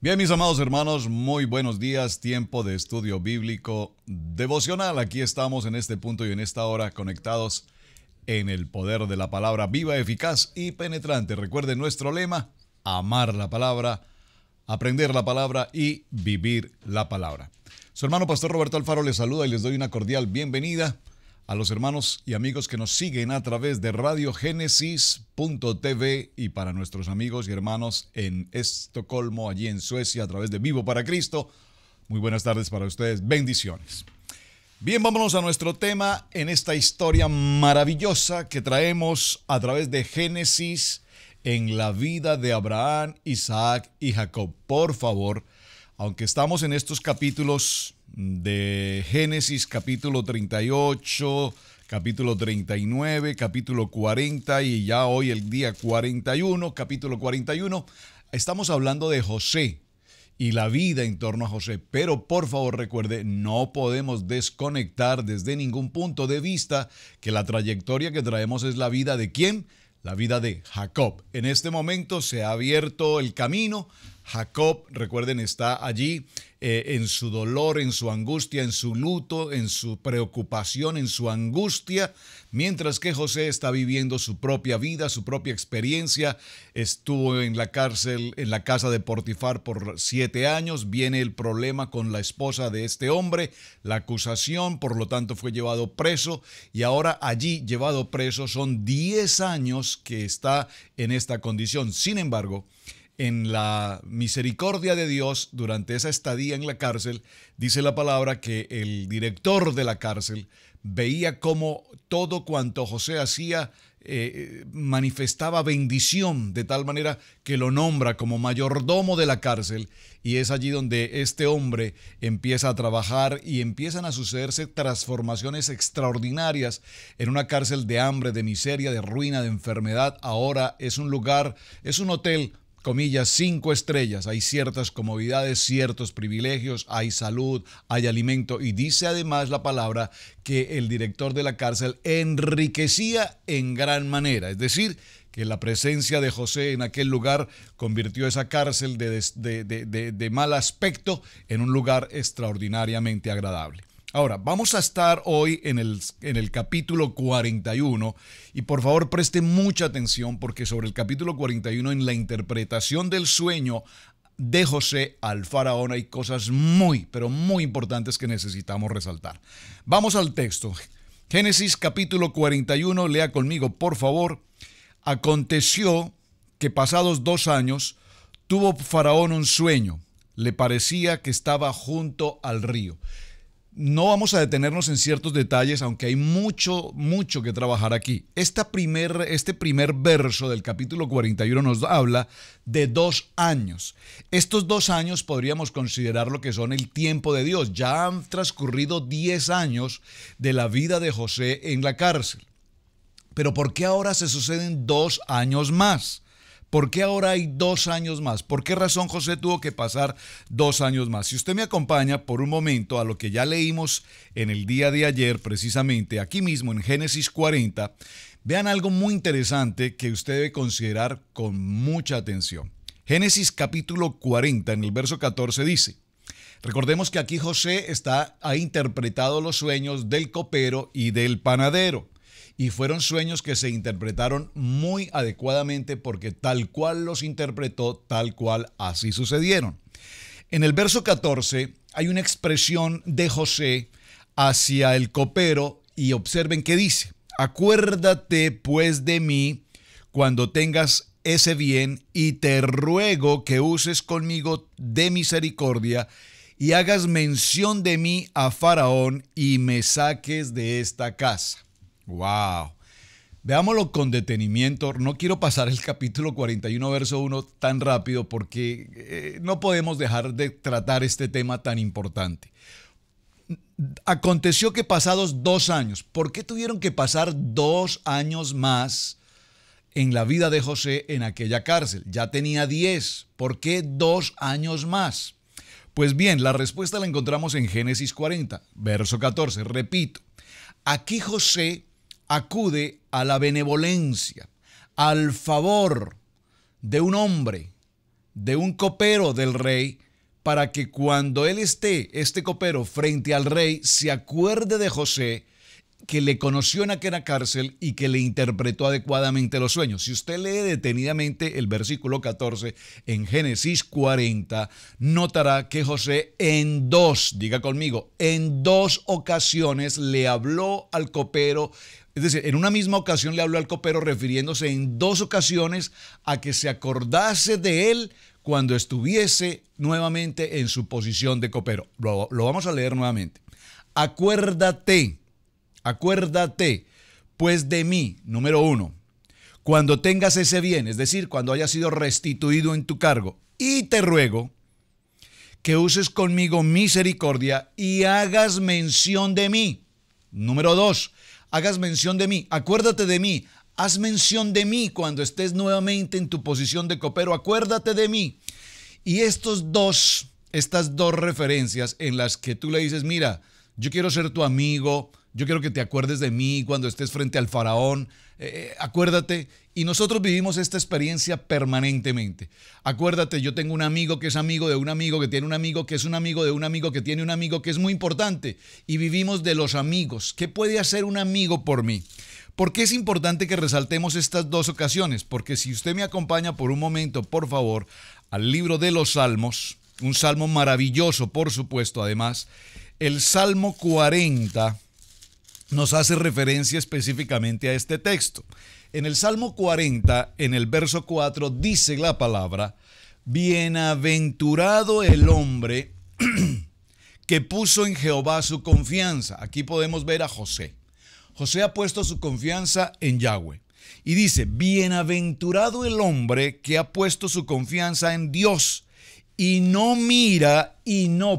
Bien, mis amados hermanos, muy buenos días, tiempo de estudio bíblico devocional. Aquí estamos en este punto y en esta hora conectados en el poder de la palabra viva, eficaz y penetrante. Recuerden nuestro lema: amar la palabra, aprender la palabra y vivir la palabra. Su hermano Pastor Roberto Alfaro les saluda y les doy una cordial bienvenida a los hermanos y amigos que nos siguen a través de radiogenesis.tv y para nuestros amigos y hermanos en Estocolmo, allí en Suecia, a través de Vivo para Cristo. Muy buenas tardes para ustedes, bendiciones. Bien, vámonos a nuestro tema en esta historia maravillosa que traemos a través de Génesis en la vida de Abraham, Isaac y Jacob. Por favor, aunque estamos en estos capítulos de Génesis, capítulo 38, capítulo 39, capítulo 40 y ya hoy el día 41, capítulo 41, estamos hablando de José y la vida en torno a José. Pero por favor recuerde, no podemos desconectar desde ningún punto de vista que la trayectoria que traemos es la vida de ¿quién? La vida de Jacob. En este momento se ha abierto el camino. Jacob, recuerden, está allí en su dolor, en su angustia, en su luto, en su preocupación, en su angustia, mientras que José está viviendo su propia vida, su propia experiencia. Estuvo en la cárcel, en la casa de Potifar por 7 años. Viene el problema con la esposa de este hombre, la acusación, por lo tanto fue llevado preso y ahora allí llevado preso son 10 años que está en esta condición. Sin embargo, en la misericordia de Dios, durante esa estadía en la cárcel, dice la palabra que el director de la cárcel veía cómo todo cuanto José hacía manifestaba bendición, de tal manera que lo nombra como mayordomo de la cárcel, y es allí donde este hombre empieza a trabajar y empiezan a sucederse transformaciones extraordinarias en una cárcel de hambre, de miseria, de ruina, de enfermedad. Ahora es un lugar, es un hotel, comillas, 5 estrellas, hay ciertas comodidades, ciertos privilegios, hay salud, hay alimento, y dice además la palabra que el director de la cárcel enriquecía en gran manera, es decir, que la presencia de José en aquel lugar convirtió esa cárcel de mal aspecto en un lugar extraordinariamente agradable. Ahora, vamos a estar hoy en el capítulo 41 y por favor preste mucha atención porque sobre el capítulo 41 en la interpretación del sueño de José al faraón hay cosas muy, pero muy importantes que necesitamos resaltar. Vamos al texto. Génesis capítulo 41, lea conmigo por favor. Aconteció que pasados 2 años tuvo faraón un sueño. Le parecía que estaba junto al río. No vamos a detenernos en ciertos detalles, aunque hay mucho que trabajar aquí. Este primer verso del capítulo 41 nos habla de 2 años. Estos 2 años podríamos considerar lo que son el tiempo de Dios. Ya han transcurrido 10 años de la vida de José en la cárcel. Pero ¿por qué ahora se suceden 2 años más? ¿Por qué ahora hay 2 años más? ¿Por qué razón José tuvo que pasar 2 años más? Si usted me acompaña por un momento a lo que ya leímos en el día de ayer, precisamente aquí mismo en Génesis 40, vean algo muy interesante que usted debe considerar con mucha atención. Génesis capítulo 40, en el verso 14 dice: recordemos que aquí José ha interpretado los sueños del copero y del panadero. Y fueron sueños que se interpretaron muy adecuadamente porque tal cual los interpretó, tal cual así sucedieron. En el verso 14 hay una expresión de José hacia el copero y observen qué dice: acuérdate pues de mí cuando tengas ese bien y te ruego que uses conmigo de misericordia y hagas mención de mí a Faraón y me saques de esta casa. ¡Wow! Veámoslo con detenimiento. No quiero pasar el capítulo 41, verso 1 tan rápido porque no podemos dejar de tratar este tema tan importante. Aconteció que pasados 2 años, ¿por qué tuvieron que pasar 2 años más en la vida de José en aquella cárcel? Ya tenía 10. ¿Por qué 2 años más? Pues bien, la respuesta la encontramos en Génesis 40, verso 14. Repito, aquí José acude a la benevolencia, al favor de un hombre de un copero del rey, para que cuando él esté, este copero, frente al rey, se acuerde de José, que le conoció en aquella cárcel y que le interpretó adecuadamente los sueños. Si usted lee detenidamente el versículo 14 en Génesis 40, notará que José diga conmigo, en dos ocasiones le habló al copero. Es decir, en una misma ocasión le habló al copero refiriéndose en dos ocasiones a que se acordase de él cuando estuviese nuevamente en su posición de copero. Lo vamos a leer nuevamente. Acuérdate pues de mí, número 1, cuando tengas ese bien, es decir, cuando haya sido restituido en tu cargo, y te ruego que uses conmigo misericordia y hagas mención de mí. Número 2, hagas mención de mí, acuérdate de mí, haz mención de mí cuando estés nuevamente en tu posición de copero, acuérdate de mí. Y estas dos referencias en las que tú le dices, mira, yo quiero ser tu amigo, yo quiero que te acuerdes de mí cuando estés frente al faraón, acuérdate. Y nosotros vivimos esta experiencia permanentemente. Acuérdate, yo tengo un amigo que es amigo de un amigo que tiene un amigo que es un amigo de un amigo que tiene un amigo que es muy importante. Y vivimos de los amigos. ¿Qué puede hacer un amigo por mí? ¿Por qué es importante que resaltemos estas dos ocasiones? Porque si usted me acompaña por un momento, por favor, al libro de los Salmos, un salmo maravilloso, por supuesto, además, el Salmo 40 nos hace referencia específicamente a este texto. En el Salmo 40, en el verso 4, dice la palabra, bienaventurado el hombre que puso en Jehová su confianza. Aquí podemos ver a José. José ha puesto su confianza en Yahweh. Y dice, bienaventurado el hombre que ha puesto su confianza en Dios y no mira,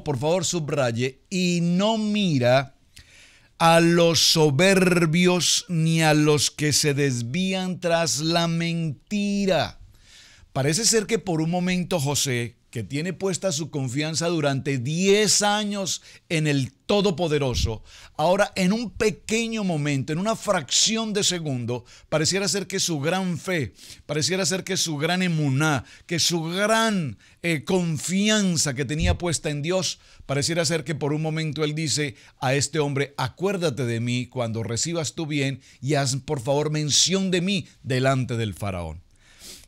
por favor subraye, y no mira a los soberbios ni a los que se desvían tras la mentira. Parece ser que por un momento José, que tiene puesta su confianza durante 10 años en el Todopoderoso, ahora en un pequeño momento, en una fracción de segundo, pareciera ser que su gran fe, pareciera ser que su gran emuná, que su gran confianza que tenía puesta en Dios, pareciera ser que por un momento él dice a este hombre, acuérdate de mí cuando recibas tu bien y haz por favor mención de mí delante del faraón.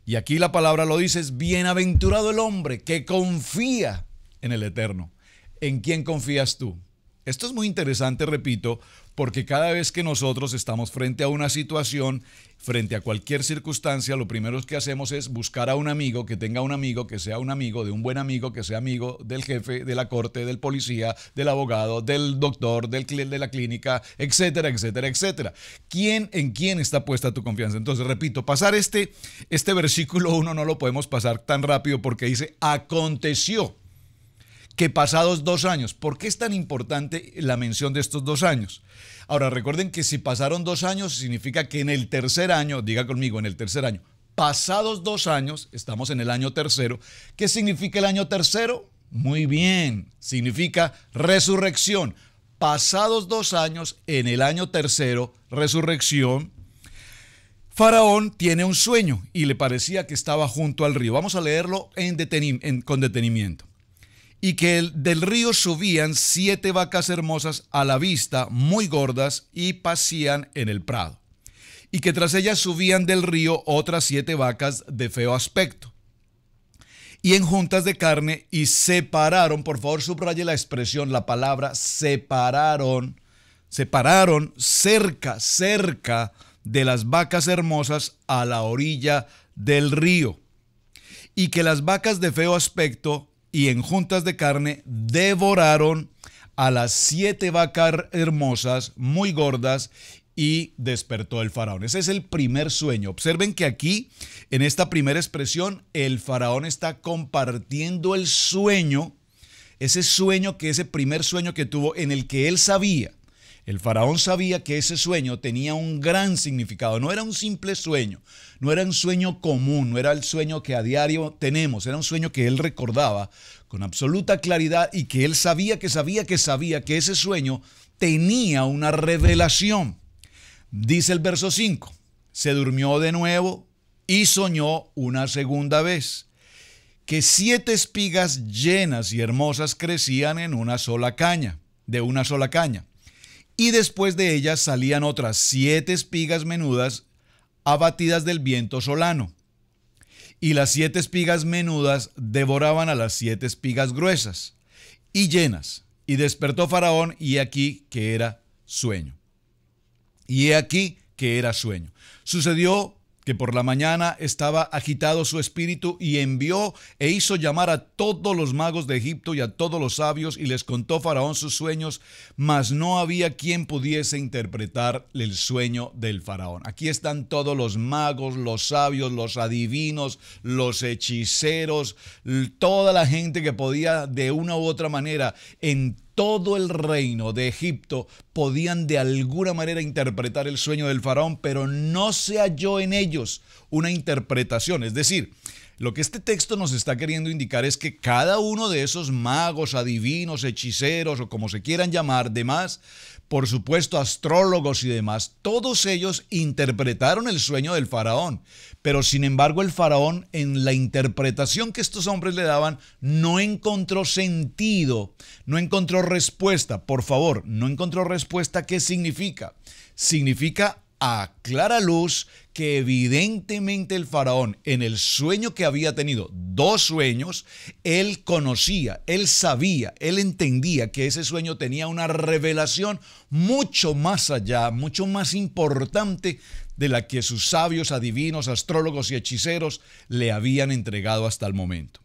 Y aquí la palabra lo dice, es bienaventurado el hombre que confía en el Eterno. ¿En quién confías tú? Esto es muy interesante, repito, porque cada vez que nosotros estamos frente a una situación, frente a cualquier circunstancia, lo primero que hacemos es buscar a un amigo que tenga un amigo, que sea un amigo de un buen amigo, que sea amigo del jefe, de la corte, del policía, del abogado, del doctor, de la clínica, etcétera, etcétera, etcétera. ¿En quién está puesta tu confianza? Entonces, repito, pasar este versículo 1 no lo podemos pasar tan rápido porque dice, aconteció que pasados 2 años. ¿Por qué es tan importante la mención de estos 2 años? Ahora, recuerden que si pasaron 2 años, significa que en el tercer año, diga conmigo, en el tercer año, pasados 2 años, estamos en el año tercero. ¿Qué significa el año tercero? Muy bien, significa resurrección. Pasados 2 años, en el año tercero, resurrección, Faraón tiene un sueño y le parecía que estaba junto al río. Vamos a leerlo con detenimiento. Y que del río subían 7 vacas hermosas a la vista, muy gordas, y pacían en el prado. Y que tras ellas subían del río otras 7 vacas de feo aspecto. Y en juntas de carne, y separaron, por favor subraye la expresión, la palabra separaron cerca de las vacas hermosas a la orilla del río. Y que las vacas de feo aspecto y en juntas de carne devoraron a las 7 vacas hermosas, muy gordas, y despertó el faraón. Ese es el primer sueño. Observen que aquí, en esta primera expresión, el faraón está compartiendo el sueño, ese primer sueño que tuvo, en el que él sabía. El faraón sabía que ese sueño tenía un gran significado. No era un simple sueño, no era un sueño común, no era el sueño que a diario tenemos. Era un sueño que él recordaba con absoluta claridad y que él sabía que ese sueño tenía una revelación. Dice el verso 5, se durmió de nuevo y soñó una segunda vez. que 7 espigas llenas y hermosas crecían en una sola caña, de una sola caña. Y después de ellas salían otras 7 espigas menudas abatidas del viento solano. Y las 7 espigas menudas devoraban a las 7 espigas gruesas y llenas. Y despertó Faraón, y he aquí que era sueño. Y he aquí que era sueño. Sucedió que por la mañana estaba agitado su espíritu, y envió e hizo llamar a todos los magos de Egipto y a todos los sabios, y les contó Faraón sus sueños, mas no había quien pudiese interpretar el sueño del Faraón. Aquí están todos los magos, los sabios, los adivinos, los hechiceros, toda la gente que podía de una u otra manera en todo el reino de Egipto podían de alguna manera interpretar el sueño del faraón, pero no se halló en ellos una interpretación. Es decir, lo que este texto nos está queriendo indicar es que cada uno de esos magos, adivinos, hechiceros o como se quieran llamar, demás, por supuesto astrólogos y demás, todos ellos interpretaron el sueño del faraón. Pero sin embargo el faraón, en la interpretación que estos hombres le daban, no encontró sentido, no encontró respuesta. Por favor, no encontró respuesta. ¿Qué significa? Significa a clara luz que evidentemente el faraón, en el sueño que había tenido, 2 sueños, él conocía, él sabía, él entendía que ese sueño tenía una revelación mucho más allá, mucho más importante de la que sus sabios, adivinos, astrólogos y hechiceros le habían entregado hasta el momento.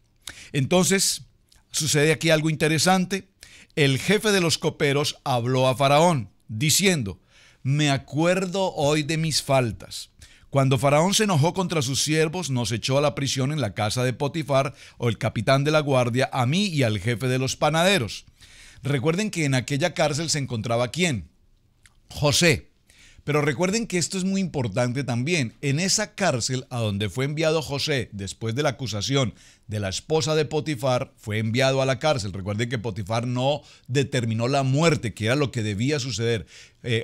Entonces, sucede aquí algo interesante. El jefe de los coperos habló a Faraón, diciendo: me acuerdo hoy de mis faltas. Cuando Faraón se enojó contra sus siervos, nos echó a la prisión en la casa de Potifar, o el capitán de la guardia, a mí y al jefe de los panaderos. Recuerden que en aquella cárcel se encontraba ¿quién? José. Pero recuerden que esto es muy importante también. En esa cárcel a donde fue enviado José después de la acusación de la esposa de Potifar, fue enviado a la cárcel. Recuerden que Potifar no determinó la muerte, que era lo que debía suceder.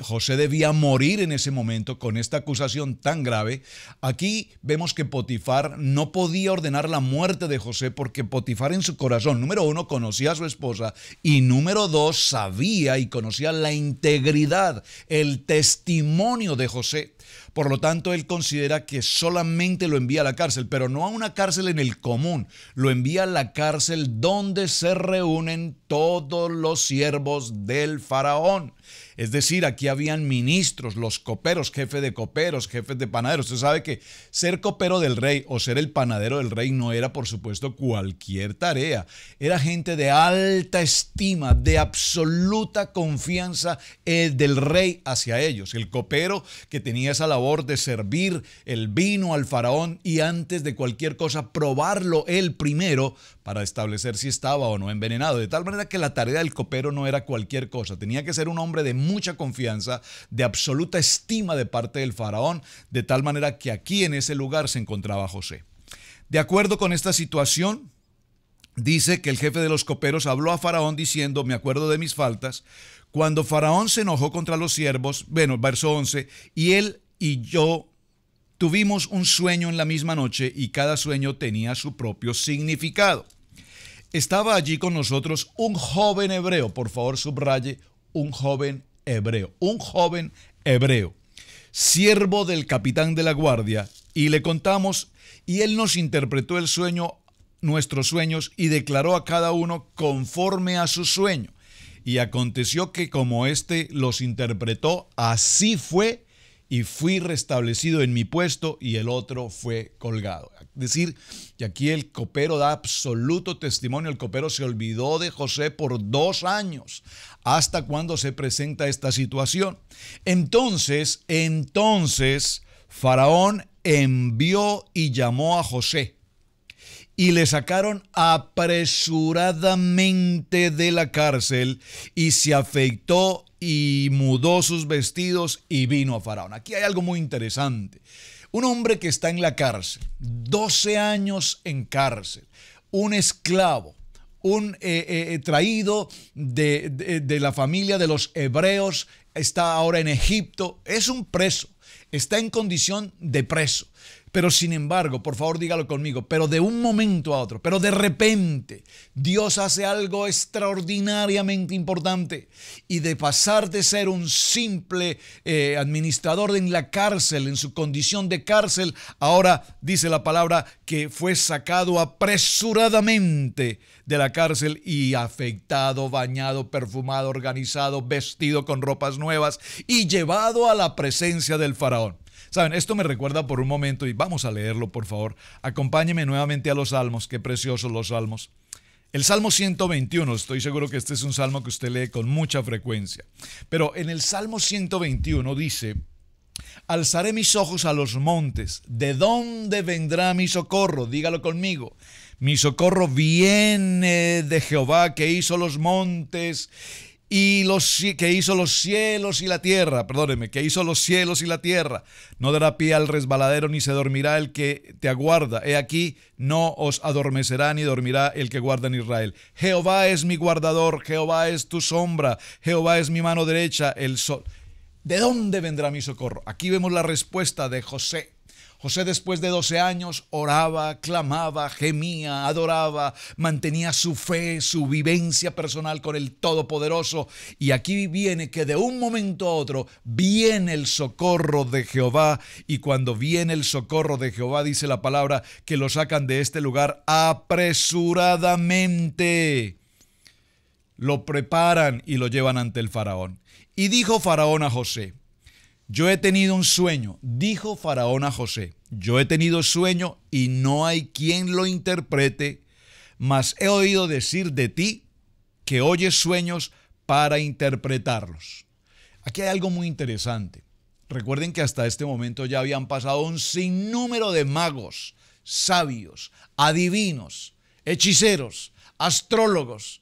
José debía morir en ese momento con esta acusación tan grave. Aquí vemos que Potifar no podía ordenar la muerte de José porque Potifar en su corazón, número 1, conocía a su esposa, y número 2, sabía y conocía la integridad, el testimonio de José. Por lo tanto, él considera que solamente lo envía a la cárcel, pero no a una cárcel en el común, lo envía a la cárcel donde se reúnen todos los siervos del faraón. Es decir, aquí habían ministros, los coperos, jefes de panaderos. Usted sabe que ser copero del rey o ser el panadero del rey no era, por supuesto, cualquier tarea. Era gente de alta estima, de absoluta confianza del rey hacia ellos. El copero que tenía esa labor de servir el vino al faraón y antes de cualquier cosa probarlo él primero para establecer si estaba o no envenenado. De tal manera que la tarea del copero no era cualquier cosa. Tenía que ser un hombre de mucha confianza, de absoluta estima de parte del faraón, de tal manera que aquí en ese lugar se encontraba José. De acuerdo con esta situación, dice que el jefe de los coperos habló a Faraón diciendo: me acuerdo de mis faltas. Cuando Faraón se enojó contra los siervos, bueno, verso 11, y él y yo tuvimos un sueño en la misma noche, y cada sueño tenía su propio significado. Estaba allí con nosotros un joven hebreo, por favor subraye, un joven hebreo, siervo del capitán de la guardia, y le contamos, y él nos interpretó el sueño, nuestros sueños, y declaró a cada uno conforme a su sueño. Y aconteció que como éste los interpretó, así fue, y fui restablecido en mi puesto, y el otro fue colgado. Es decir, que aquí el copero da absoluto testimonio. El copero se olvidó de José por 2 años, hasta cuando se presenta esta situación. Entonces, Faraón envió y llamó a José, y le sacaron apresuradamente de la cárcel, y se afeitó y mudó sus vestidos y vino a Faraón. Aquí hay algo muy interesante. Un hombre que está en la cárcel, 12 años en cárcel, un esclavo, un traído de la familia de los hebreos, está ahora en Egipto, es un preso, está en condición de preso. Pero sin embargo, por favor dígalo conmigo, pero de un momento a otro, pero de repente, Dios hace algo extraordinariamente importante. Y de pasar de ser un simple administrador en la cárcel, en su condición de cárcel, ahora dice la palabra que fue sacado apresuradamente de la cárcel y afeitado, bañado, perfumado, organizado, vestido con ropas nuevas y llevado a la presencia del faraón. Saben, esto me recuerda por un momento, y vamos a leerlo por favor. Acompáñeme nuevamente a los salmos, qué preciosos los salmos. El Salmo 121, estoy seguro que este es un salmo que usted lee con mucha frecuencia. Pero en el Salmo 121 dice: alzaré mis ojos a los montes, ¿de dónde vendrá mi socorro? Dígalo conmigo. Mi socorro viene de Jehová, que hizo los montes y que hizo los cielos y la tierra. Perdóneme, que hizo los cielos y la tierra. No dará pie al resbaladero, ni se dormirá el que te aguarda. He aquí, no os adormecerá, ni dormirá el que guarda en Israel. Jehová es mi guardador, Jehová es tu sombra, Jehová es mi mano derecha, el sol. ¿De dónde vendrá mi socorro? Aquí vemos la respuesta de José. José, después de 12 años, oraba, clamaba, gemía, adoraba, mantenía su fe, su vivencia personal con el Todopoderoso. Y aquí viene que de un momento a otro viene el socorro de Jehová. Y cuando viene el socorro de Jehová, dice la palabra, que lo sacan de este lugar apresuradamente. Lo preparan y lo llevan ante el faraón. Y dijo Faraón a José: yo he tenido un sueño. Dijo Faraón a José: yo he tenido sueño y no hay quien lo interprete, mas he oído decir de ti que oyes sueños para interpretarlos. Aquí hay algo muy interesante. Recuerden que hasta este momento ya habían pasado un sinnúmero de magos, sabios, adivinos, hechiceros, astrólogos.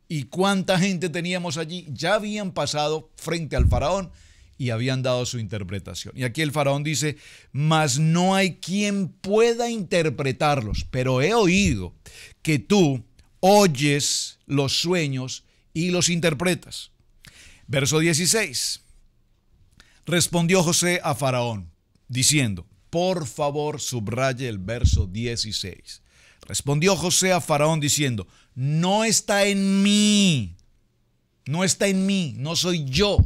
¿Y cuánta gente teníamos allí? Ya habían pasado frente al faraón y habían dado su interpretación. Y aquí el faraón dice: mas no hay quien pueda interpretarlos, pero he oído que tú oyes los sueños y los interpretas. Verso 16. Respondió José a Faraón, diciendo, por favor subraye el verso 16. Respondió José a Faraón diciendo: no está en mí, no está en mí, no soy yo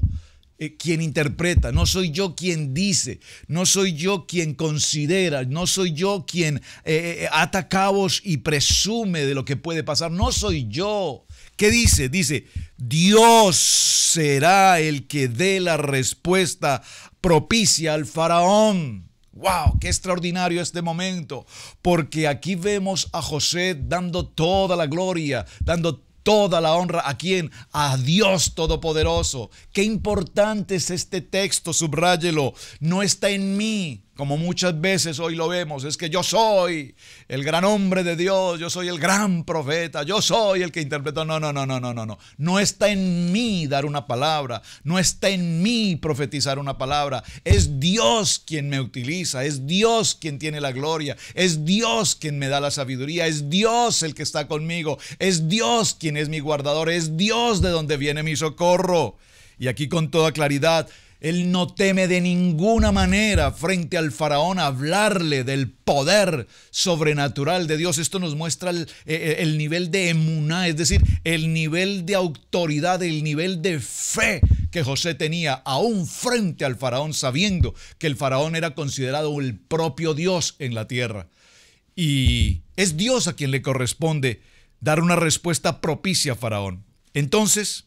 quien interpreta, no soy yo quien dice, no soy yo quien considera, no soy yo quien ata cabos y presume de lo que puede pasar, no soy yo. ¿Qué dice? Dice: Dios será el que dé la respuesta propicia al faraón. ¡Wow! ¡Qué extraordinario este momento! Porque aquí vemos a José dando toda la gloria, dando toda la honra. ¿A quién? A Dios Todopoderoso. ¡Qué importante es este texto! Subráyelo. No está en mí, como muchas veces hoy lo vemos. Es que yo soy el gran hombre de Dios, yo soy el gran profeta, yo soy el que interpretó. No. No está en mí dar una palabra, no está en mí profetizar una palabra. Es Dios quien me utiliza, es Dios quien tiene la gloria, es Dios quien me da la sabiduría, es Dios el que está conmigo, es Dios quien es mi guardador, es Dios de donde viene mi socorro. Y aquí con toda claridad, él no teme de ninguna manera frente al faraón hablarle del poder sobrenatural de Dios. Esto nos muestra el nivel de emuná, es decir, el nivel de autoridad, el nivel de fe que José tenía aún frente al faraón, sabiendo que el faraón era considerado el propio Dios en la tierra. Y es Dios a quien le corresponde dar una respuesta propicia a Faraón. Entonces,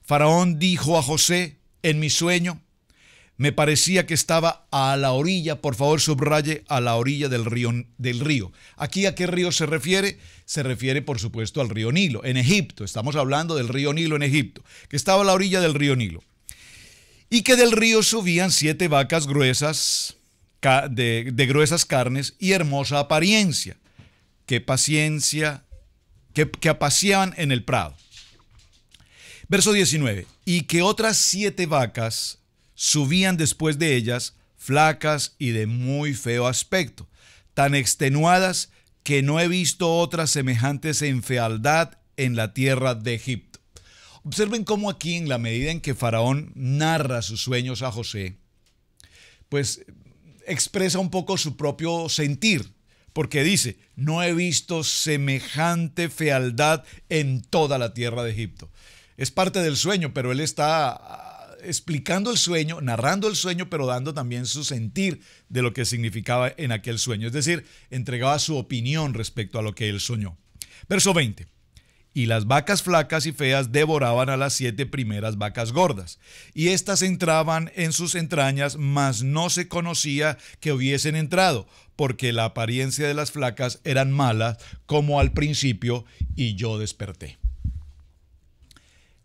Faraón dijo a José: en mi sueño me parecía que estaba a la orilla, por favor subraye, a la orilla del río. ¿Aquí a qué río se refiere? Se refiere, por supuesto, al río Nilo, en Egipto. Estamos hablando del río Nilo en Egipto, que estaba a la orilla del río Nilo. Y que del río subían 7 vacas gruesas, de gruesas carnes y hermosa apariencia, que apaciaban en el prado. Verso 19. Y que otras 7 vacas subían después de ellas, flacas y de muy feo aspecto, tan extenuadas que no he visto otras semejantes en fealdad en la tierra de Egipto. Observen cómo aquí, en la medida en que Faraón narra sus sueños a José, pues expresa un poco su propio sentir, porque dice, no he visto semejante fealdad en toda la tierra de Egipto. Es parte del sueño, pero él está explicando el sueño, narrando el sueño, pero dando también su sentir de lo que significaba en aquel sueño. Es decir, entregaba su opinión respecto a lo que él soñó. Verso 20. Y las vacas flacas y feas devoraban a las 7 primeras vacas gordas, y éstas entraban en sus entrañas, mas no se conocía que hubiesen entrado, porque la apariencia de las flacas eran malas, como al principio, y yo desperté.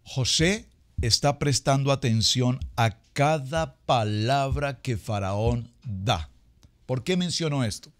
José está prestando atención a cada palabra que Faraón da. ¿Por qué menciono esto?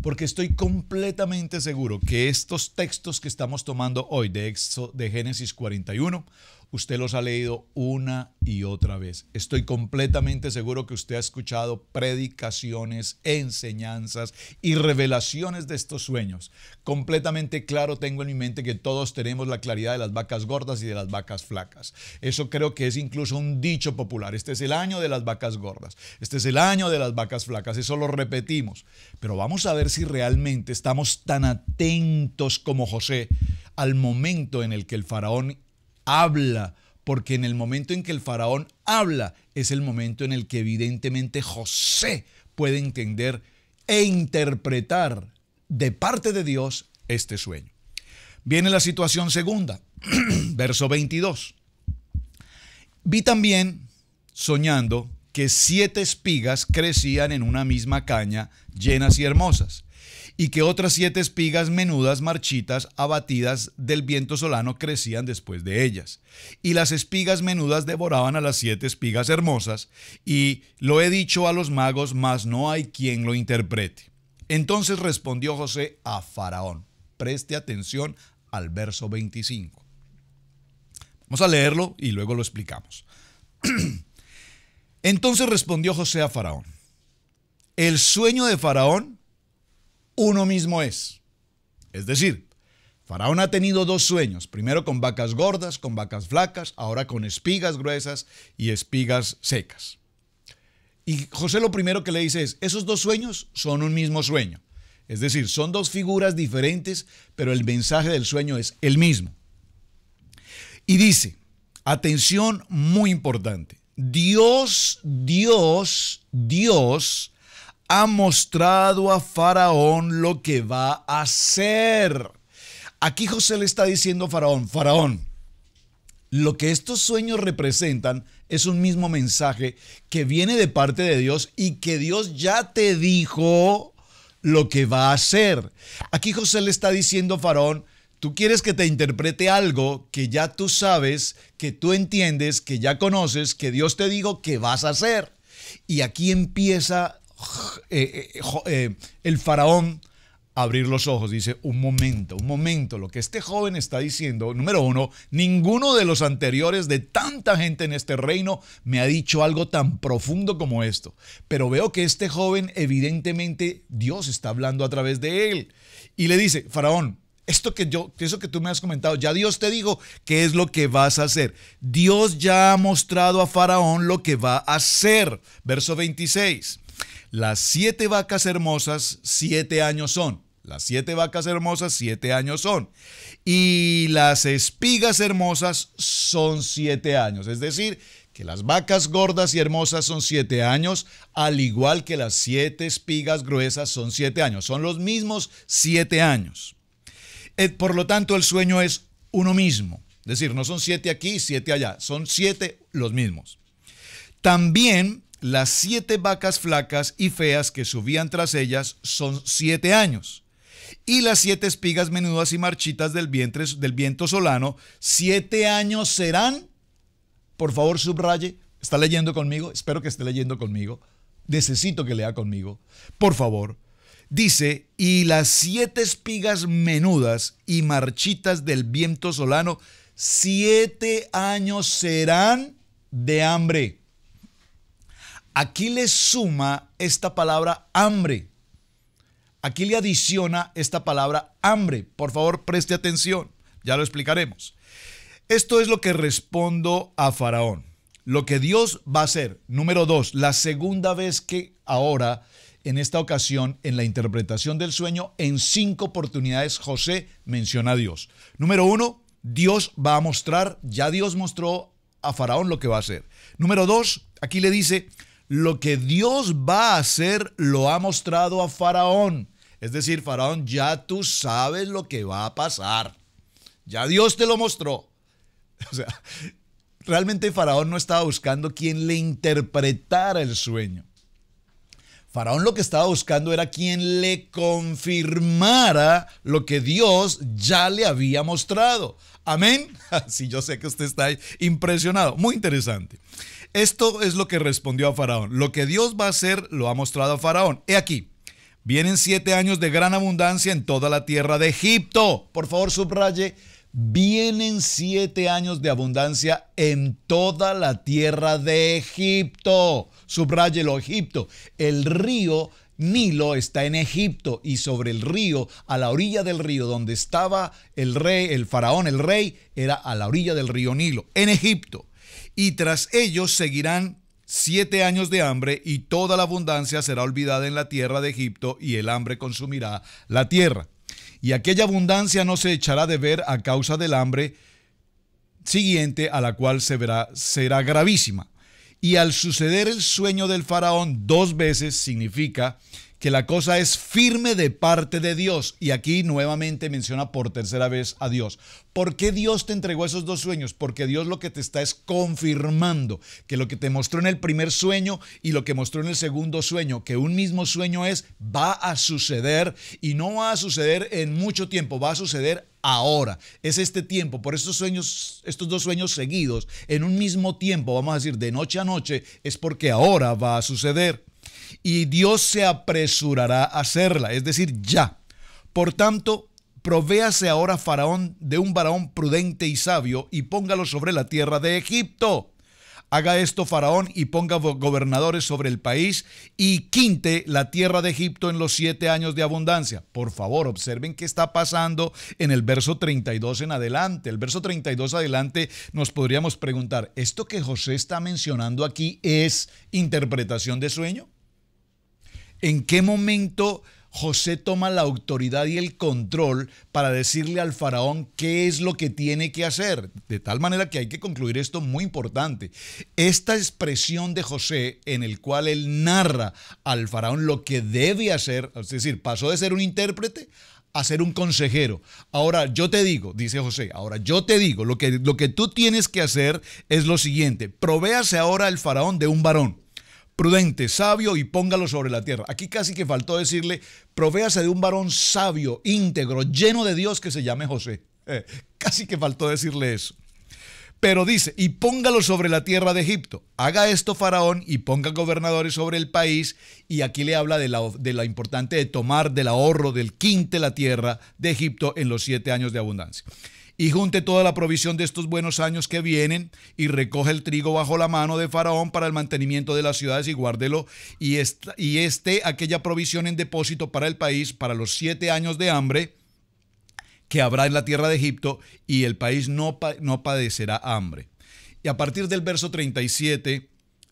Porque estoy completamente seguro que estos textos que estamos tomando hoy de Génesis 41, usted los ha leído una y otra vez. Estoy completamente seguro que usted ha escuchado predicaciones, enseñanzas y revelaciones de estos sueños. Completamente claro tengo en mi mente que todos tenemos la claridad de las vacas gordas y de las vacas flacas. Eso creo que es incluso un dicho popular. Este es el año de las vacas gordas. Este es el año de las vacas flacas. Eso lo repetimos. Pero vamos a ver si realmente estamos tan atentos como José al momento en el que el faraón habla, porque en el momento en que el faraón habla es el momento en el que evidentemente José puede entender e interpretar de parte de Dios este sueño. Viene la situación segunda, verso 22. Vi también, soñando, que 7 espigas crecían en una misma caña, llenas y hermosas, y que otras 7 espigas menudas, marchitas, abatidas del viento solano, crecían después de ellas. Y las espigas menudas devoraban a las 7 espigas hermosas, y lo he dicho a los magos, mas no hay quien lo interprete. Entonces respondió José a Faraón. Preste atención al verso 25. Vamos a leerlo y luego lo explicamos. Entonces respondió José a Faraón. El sueño de Faraón uno mismo es. Es decir, Faraón ha tenido 2 sueños, primero con vacas gordas, con vacas flacas, ahora con espigas gruesas y espigas secas. Y José lo primero que le dice es, esos 2 sueños son un mismo sueño. Es decir, son 2 figuras diferentes, pero el mensaje del sueño es el mismo. Y dice, atención muy importante, Dios ha mostrado a Faraón lo que va a hacer. Aquí José le está diciendo a Faraón, Faraón, lo que estos sueños representan es un mismo mensaje que viene de parte de Dios y que Dios ya te dijo lo que va a hacer. Aquí José le está diciendo a Faraón, tú quieres que te interprete algo que ya tú sabes, que tú entiendes, que ya conoces, que Dios te dijo que vas a hacer. Y aquí empieza el faraón a abrir los ojos. Dice, un momento, lo que este joven está diciendo, número 1, ninguno de los anteriores de tanta gente en este reino me ha dicho algo tan profundo como esto. Pero veo que este joven, evidentemente, Dios está hablando a través de él. Y le dice, faraón, eso que tú me has comentado, ya Dios te dijo qué es lo que vas a hacer. Dios ya ha mostrado a Faraón lo que va a hacer. Verso 26. Las 7 vacas hermosas, 7 años son. Las 7 vacas hermosas, 7 años son. Y las espigas hermosas son 7 años. Es decir, que las vacas gordas y hermosas son 7 años, al igual que las 7 espigas gruesas son 7 años. Son los mismos 7 años. Por lo tanto, el sueño es uno mismo. Es decir, no son 7 aquí y 7 allá. Son 7 los mismos. También las 7 vacas flacas y feas que subían tras ellas son 7 años. Y las 7 espigas menudas y marchitas del viento solano, 7 años serán. Por favor, subraye. ¿Está leyendo conmigo? Espero que esté leyendo conmigo. Necesito que lea conmigo. Por favor. Dice, y las 7 espigas menudas y marchitas del viento solano, 7 años serán de hambre. Aquí le suma esta palabra hambre. Aquí le adiciona esta palabra hambre. Por favor, preste atención. Ya lo explicaremos. Esto es lo que respondo a Faraón. Lo que Dios va a hacer. Número 2, la segunda vez que ahora en esta ocasión, en la interpretación del sueño, en 5 oportunidades José menciona a Dios. Número 1, Dios va a mostrar, ya Dios mostró a Faraón lo que va a hacer. Número 2, aquí le dice, lo que Dios va a hacer lo ha mostrado a Faraón. Es decir, Faraón, ya tú sabes lo que va a pasar. Ya Dios te lo mostró. O sea, realmente Faraón no estaba buscando quien le interpretara el sueño. Faraón lo que estaba buscando era quien le confirmara lo que Dios ya le había mostrado. Amén. Sí, yo sé que usted está impresionado. Muy interesante. Esto es lo que respondió a Faraón. Lo que Dios va a hacer lo ha mostrado a Faraón. He aquí, vienen 7 años de gran abundancia en toda la tierra de Egipto. Por favor, subraye. Vienen 7 años de abundancia en toda la tierra de Egipto. Subráyelo, Egipto. El río Nilo está en Egipto y sobre el río, a la orilla del río donde estaba el rey, el faraón, el rey, era a la orilla del río Nilo, en Egipto. Y tras ellos seguirán 7 años de hambre y toda la abundancia será olvidada en la tierra de Egipto y el hambre consumirá la tierra. Y aquella abundancia no se echará de ver a causa del hambre siguiente, a la cual será gravísima. Y al suceder el sueño del faraón 2 veces, significa que la cosa es firme de parte de Dios. Y aquí nuevamente menciona por tercera vez a Dios. ¿Por qué Dios te entregó esos 2 sueños? Porque Dios lo que te está es confirmando que lo que te mostró en el primer sueño y lo que mostró en el segundo sueño, que un mismo sueño va a suceder, y no va a suceder en mucho tiempo, va a suceder ahora. Es este tiempo, por estos 2 sueños seguidos, en un mismo tiempo, vamos a decir de noche a noche, es porque ahora va a suceder. Y Dios se apresurará a hacerla, es decir, ya. Por tanto, provéase ahora Faraón de un varón prudente y sabio y póngalo sobre la tierra de Egipto. Haga esto Faraón y ponga gobernadores sobre el país y quinte la tierra de Egipto en los 7 años de abundancia. Por favor, observen qué está pasando en el verso 32 en adelante. El verso 32 adelante nos podríamos preguntar, ¿esto que José está mencionando aquí es interpretación de sueño? ¿En qué momento José toma la autoridad y el control para decirle al faraón qué es lo que tiene que hacer? De tal manera que hay que concluir esto muy importante. Esta expresión de José en el cual él narra al faraón lo que debe hacer, es decir, pasó de ser un intérprete a ser un consejero. Ahora yo te digo, dice José, ahora yo te digo, lo que tú tienes que hacer es lo siguiente: provéase ahora al faraón de un varón prudente, sabio, y póngalo sobre la tierra. Aquí casi que faltó decirle, provéase de un varón sabio, íntegro, lleno de Dios, que se llame José. Casi que faltó decirle eso. Pero dice, y póngalo sobre la tierra de Egipto. Haga esto Faraón y ponga gobernadores sobre el país. Y aquí le habla de la importante de tomar del ahorro, del quinte la tierra de Egipto en los 7 años de abundancia. Y junte toda la provisión de estos buenos años que vienen y recoge el trigo bajo la mano de Faraón para el mantenimiento de las ciudades y guárdelo, y esté aquella provisión en depósito para el país para los 7 años de hambre que habrá en la tierra de Egipto, y el país no padecerá hambre. Y a partir del verso 37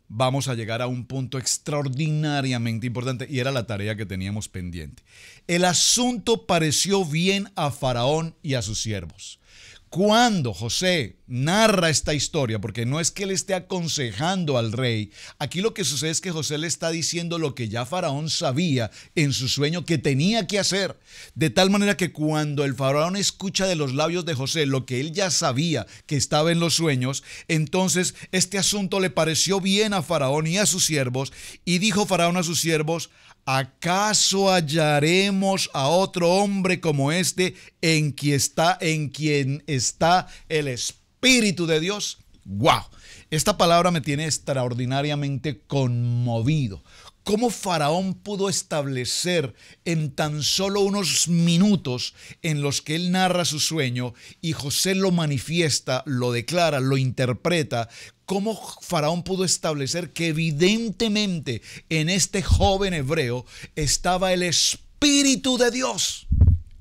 vamos a llegar a un punto extraordinariamente importante, y era la tarea que teníamos pendiente. El asunto pareció bien a Faraón y a sus siervos. Cuando José narra esta historia, porque no es que le esté aconsejando al rey, aquí lo que sucede es que José le está diciendo lo que ya Faraón sabía en su sueño que tenía que hacer. De tal manera que cuando el faraón escucha de los labios de José lo que él ya sabía que estaba en los sueños, entonces este asunto le pareció bien a Faraón y a sus siervos, y dijo Faraón a sus siervos: ¿acaso hallaremos a otro hombre como este en quien está el Espíritu de Dios? ¡Wow! Esta palabra me tiene extraordinariamente conmovido. ¿Cómo Faraón pudo establecer en tan solo unos minutos en los que él narra su sueño y José lo manifiesta, lo declara, lo interpreta? ¿Cómo Faraón pudo establecer que evidentemente en este joven hebreo estaba el Espíritu de Dios?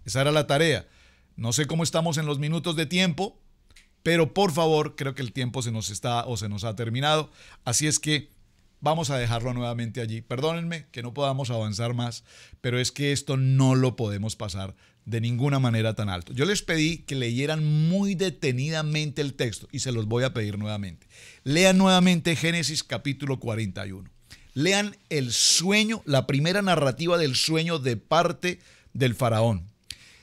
Esa era la tarea. No sé cómo estamos en los minutos de tiempo, pero por favor, creo que el tiempo se nos ha terminado. Así es que Vamos a dejarlo nuevamente allí. Perdónenme que no podamos avanzar más, pero es que esto no lo podemos pasar de ninguna manera tan alto. Yo les pedí que leyeran muy detenidamente el texto y se los voy a pedir nuevamente. Lean nuevamente Génesis capítulo 41. Lean el sueño, la primera narrativa del sueño de parte del faraón.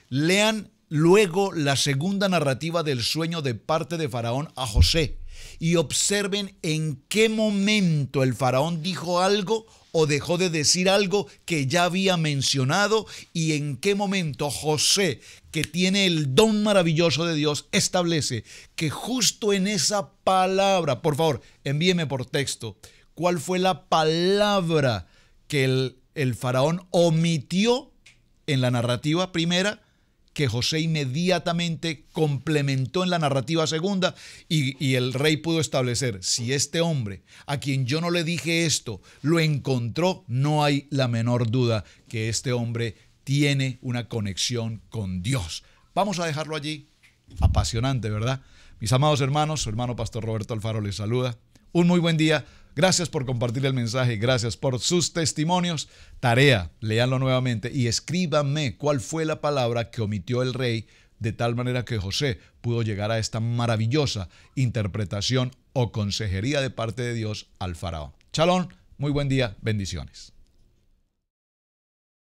Lean luego la segunda narrativa del sueño de parte de Faraón a José y observen en qué momento el faraón dijo algo o dejó de decir algo que ya había mencionado y en qué momento José, que tiene el don maravilloso de Dios, establece que justo en esa palabra, por favor, envíeme por texto, cuál fue la palabra que el faraón omitió en la narrativa primera, que José inmediatamente complementó en la narrativa segunda y el rey pudo establecer, si este hombre, a quien yo no le dije esto, lo encontró, no hay la menor duda que este hombre tiene una conexión con Dios. Vamos a dejarlo allí. Apasionante, ¿verdad? Mis amados hermanos, su hermano Pastor Roberto Alfaro les saluda. Un muy buen día. Gracias por compartir el mensaje, gracias por sus testimonios. Tarea, léanlo nuevamente y escríbanme cuál fue la palabra que omitió el rey, de tal manera que José pudo llegar a esta maravillosa interpretación o consejería de parte de Dios al faraón. Shalom, muy buen día, bendiciones.